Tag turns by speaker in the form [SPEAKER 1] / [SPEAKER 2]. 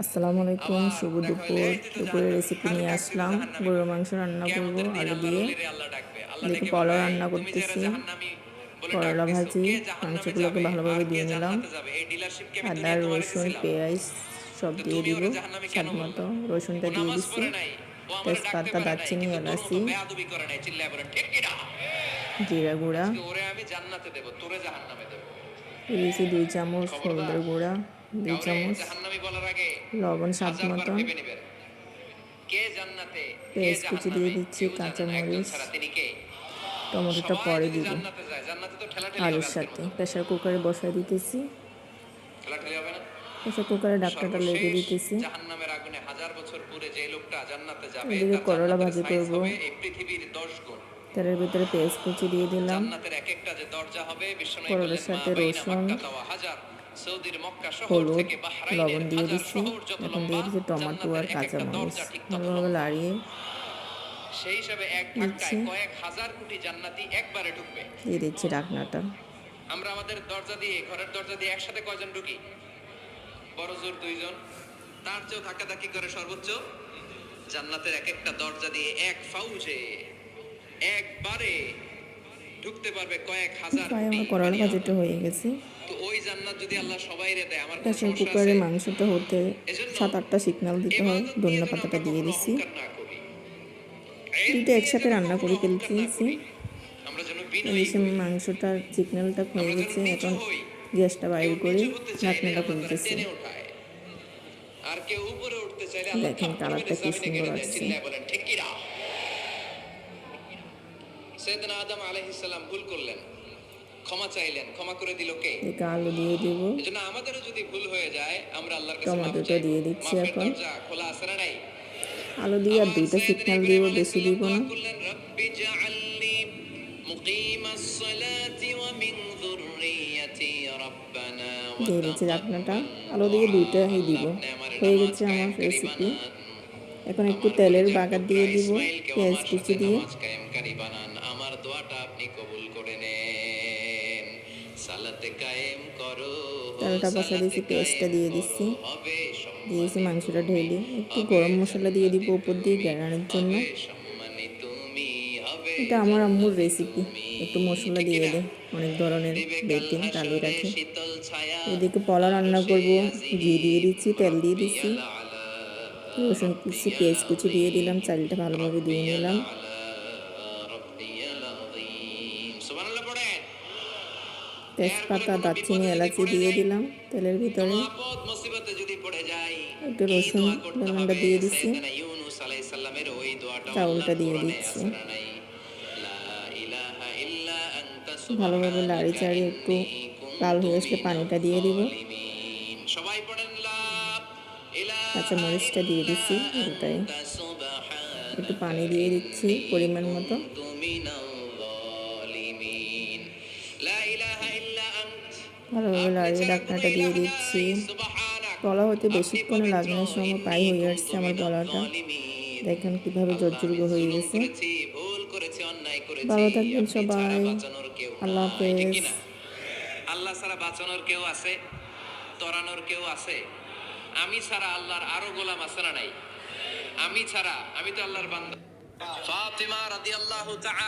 [SPEAKER 1] আসসালামু আলাইকুম, শুভ দুপুর। দুপুরের রেসিপি নিয়ে আসলাম। গরুর মাংস রান্না করব আলু দিয়ে। এদিকে পোলাও রান্না করতেছি, করলা ভাজি। মাংসগুলোকে ভালোভাবে ধুয়ে নিলাম। আদা, রসুন, পেঁয়াজ সব দিয়ে দিব স্বাদ মতো। রসুনটা দিয়ে দিচ্ছি, তেজপাতা, দারচিনি, এলাচি, জিরা গুঁড়া দিয়েছি 2 চামচ, হলুদের গুঁড়া 2 চামচ, লবণ স্বাদ মতন, পেঁয়াজ কুচি দিয়ে দিচ্ছি, কাঁচামরিচ, টমেটোটা পরে দিব আলুর সাথে। প্রেসার কুকারে বসাই দিতেছি, প্রেসার কুকারে ঢাকনাটা লেগে দিতেছি। এদিকে করলা ভাজি করব। তেলের ভিতরে পেঁয়াজ কুচি দিয়ে দিলাম, করলার সাথে রসুন, হলুদ, লবণ দিয়ে দিচ্ছি। এখন দিয়ে দিচ্ছি টমেটো আর কাঁচামরিচ, ভালোভাবে লাড়িয়ে দিচ্ছি। দিয়ে দিচ্ছি ঢাকনাটা।
[SPEAKER 2] আমরা আমাদের দরজা দিয়ে, ঘরের দরজা দিয়ে একসাথে কয়জন ঢুকি? বড় জোর 2 জন। তার চেয়েও ধাক্কাধাক্কি করে সর্বোচ্চ জান্নাতের এক একটা দরজা দিয়ে এক ফাউজে একবারে ঢুকতে পারবে কয়েক হাজার কোটি।
[SPEAKER 1] আমার করলা ভাজিটা হয়ে গেছে।
[SPEAKER 2] তো ওই জান্নাত যদি আল্লাহ সবাইরে দেয়, আমার কোনো
[SPEAKER 1] প্রেসার
[SPEAKER 2] সমস্যা
[SPEAKER 1] কুকারে
[SPEAKER 2] আছে?
[SPEAKER 1] মাংসটা হতে 7-8টা সিগন্যাল দিতে হয়। ধনিয়া পাতাটা দিয়ে দিচ্ছি। দুইটা একসাথে রান্না করে ফেলতেছি। এদিকে মাংসটার সিগন্যালটা হয়ে গেছে। এখন গ্যাসটা বাইরে করে ঢাকনাটা খুলতেছি।
[SPEAKER 2] আর কেউ উপরে উঠতে চাইলে
[SPEAKER 1] দেখেন কালারটা কি সুন্দর আসছে।
[SPEAKER 2] সাইয়েদনা আদম আলাইহিস সালাম ভুল করলেন, ক্ষমা চাইলেন, ক্ষমা করে দিল কে?
[SPEAKER 1] এদিকে আলু দিয়ে দেব।
[SPEAKER 2] এজন্য আমাদেরও যদি ভুল হয়ে যায় আমরা আল্লাহর কাছে মাফ
[SPEAKER 1] টমেটোটা
[SPEAKER 2] চাই।
[SPEAKER 1] দিয়ে দিচ্ছি। এখন
[SPEAKER 2] দরজা খোলা আছে না নাই?
[SPEAKER 1] আলু দিয়ে আর 2টা সিগন্যাল দিব, বেশি দিব না।
[SPEAKER 2] রব্বি জাআলনি মুকিমাস সালাতি ওয়া মিন যুররিয়াতি রাব্বানা ওয়া
[SPEAKER 1] দিয়ে দিচ্ছি ঢাকনাটা। আলু দিয়ে 2টাই দিব। হয়ে গেছে আমার রেসিপি। এখন একটু তেলের বাগার দিয়ে দিব পেঁয়াজ কুচি দিয়ে।
[SPEAKER 2] আমার দোয়াটা আপনি কবুল করে নেন। সালাতে কায়েম করো,
[SPEAKER 1] তেলটা বসা দিয়েছি, পেঁয়াজটা দিয়ে দিচ্ছি, দিয়েছি মাংসটা ঢেলে। একটু গরম মশলা দিয়ে দিব উপর দিয়ে গ্যারানের জন্য। এটা আমার আম্মুর রেসিপি, একটু মশলা দিয়ে দেয়, অনেক ধরনের বেটে টালিয়ে রাখে। এদিকে পোলাও রান্না করব, ঘি দিয়ে দিচ্ছি, তেল দিয়ে দিচ্ছি, রসুন কুচি, পেঁয়াজ কুচি দিয়ে দিলাম, চালটা ভালোভাবে ধুয়ে নিলাম। তেজপাতা, দারচিনি, এলাচি দিয়ে দিলাম তেলের ভিতরে। একটু রসুন বাগানটা দিয়ে দিচ্ছি, চাউলটা দিয়ে দিচ্ছি। ভালোভাবে লাড়ি চাড়িয়ে একটু লাল হয়ে আসলে পানিটা দিয়ে দিব। কাঁচামরিচটা দিয়ে দিচ্ছি ওটাই। একটু পানি দিয়ে দিচ্ছি পরিমাণ মতো। ভালোভাবে লাড়িয়ে ঢাকনাটা দিয়ে দিচ্ছি। পোলাও হতে বেশিক্ষণে লাগে না, সময় প্রায় হয়ে আসছে আমার পোলাওটা। দেখেন কীভাবে জর্জরিত হয়ে গেছে। ভালো থাকবেন সবাই, আল্লাহ হাফেজ।
[SPEAKER 2] আল্লাহ ছাড়া বাঁচানোর কেউ আছে? তরানোর কেউ আছে? আমি ছাড়া আল্লাহর আরো গোলাম আছে না নাই? আমি ছাড়া, আমি তো আল্লাহর বান্দা। ফাতিমা রাদিয়াল্লাহু তাআলা